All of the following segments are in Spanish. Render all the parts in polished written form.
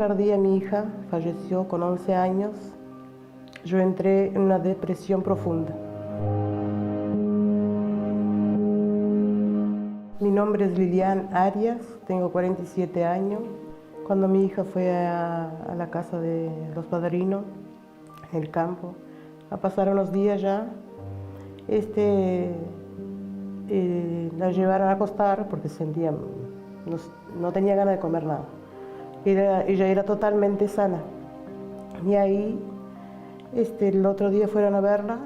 perdí a mi hija, falleció con 11 años, yo entré en una depresión profunda. Mi nombre es Lilian Arias, tengo 47 años. Cuando mi hija fue a la casa de los padrinos, en el campo, a pasar unos días ya, la llevaron a acostar porque no tenía ganas de comer nada. Ella era totalmente sana. Y ahí, el otro día fueron a verla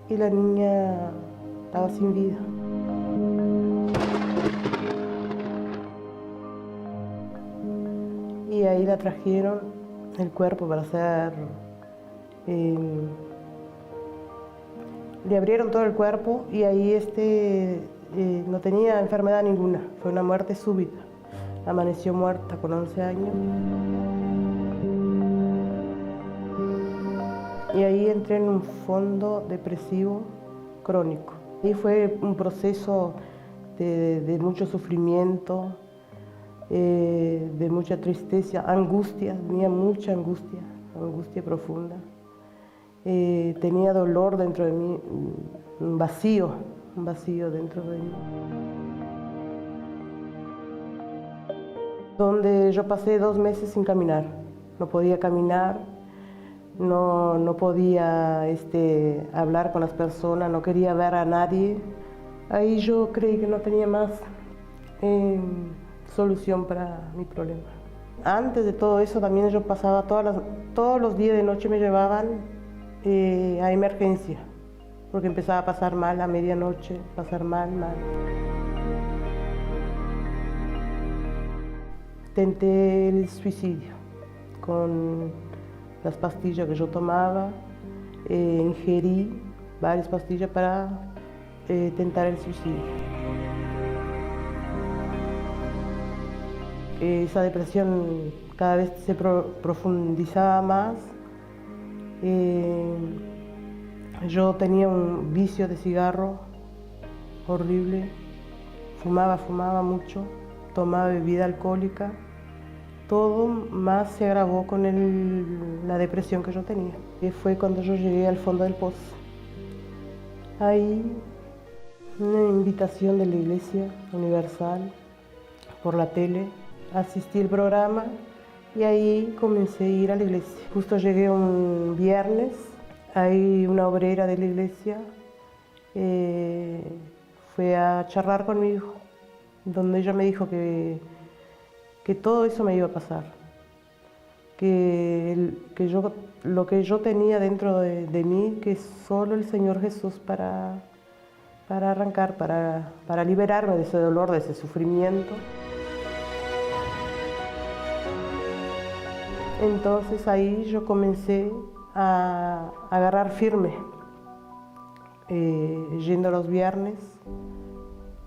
y la niña estaba sin vida. Y ahí la trajeron el cuerpo para hacer... le abrieron todo el cuerpo y ahí no tenía enfermedad ninguna. Fue una muerte súbita. Amaneció muerta con 11 años. Y ahí entré en un fondo depresivo crónico. Y fue un proceso de mucho sufrimiento, de mucha tristeza, angustia, tenía mucha angustia profunda. Tenía dolor dentro de mí, un vacío dentro de mí. Donde yo pasé 2 meses sin caminar, no podía caminar, no podía hablar con las personas, no quería ver a nadie. Ahí yo creí que no tenía más solución para mi problema. Antes de todo eso también yo pasaba todos los días de noche me llevaban a emergencia, porque empezaba a pasar mal a medianoche, pasar mal. Tenté el suicidio con las pastillas que yo tomaba, ingerí varias pastillas para tentar el suicidio. Esa depresión cada vez se profundizaba más. Yo tenía un vicio de cigarro horrible, fumaba mucho, tomaba bebida alcohólica, todo más se agravó con la depresión que yo tenía. Y fue cuando yo llegué al fondo del pozo. Ahí, una invitación de la Iglesia Universal por la tele, asistí al programa y ahí comencé a ir a la iglesia. Justo llegué un viernes, ahí una obrera de la iglesia fue a charlar conmigo, donde ella me dijo que todo eso me iba a pasar, lo que yo tenía dentro de mí, que solo el Señor Jesús para arrancar, para liberarme de ese dolor, de ese sufrimiento. Entonces ahí yo comencé a agarrar firme, yendo los viernes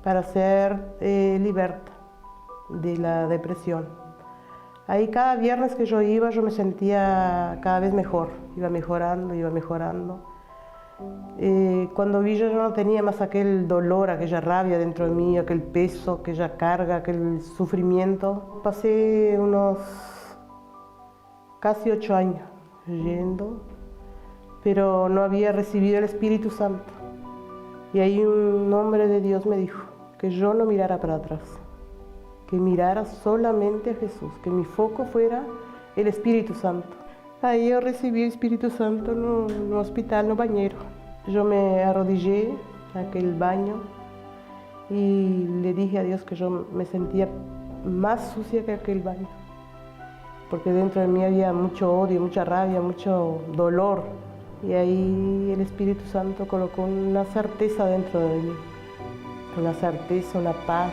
para ser liberta de la depresión. Ahí cada viernes que yo iba, yo me sentía cada vez mejor, iba mejorando. Cuando vi yo no tenía más aquel dolor, aquella rabia dentro de mí, aquel peso, aquella carga, aquel sufrimiento. Pasé unos casi 8 años yendo, pero no había recibido el Espíritu Santo. Y ahí un hombre de Dios me dijo que yo no mirara para atrás, que mirara solamente a Jesús, que mi foco fuera el Espíritu Santo. Ahí yo recibí el Espíritu Santo en un hospital, no bañero. Yo me arrodillé en aquel baño y le dije a Dios que yo me sentía más sucia que aquel baño, porque dentro de mí había mucho odio, mucha rabia, mucho dolor. Y ahí el Espíritu Santo colocó una certeza dentro de mí, una certeza, una paz.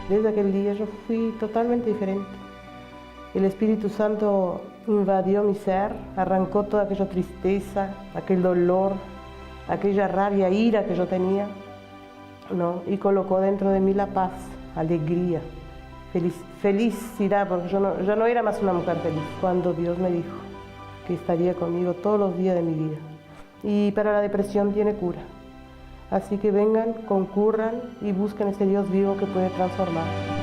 Desde aquel día yo fui totalmente diferente. El Espíritu Santo invadió mi ser, arrancó toda aquella tristeza, aquel dolor, aquella rabia, ira que yo tenía, ¿no? Y colocó dentro de mí la paz, alegría, felicidad, porque yo ya no era más una mujer feliz. Cuando Dios me dijo que estaría conmigo todos los días de mi vida. Y para la depresión tiene cura. Así que vengan, concurran y busquen ese Dios vivo que puede transformar.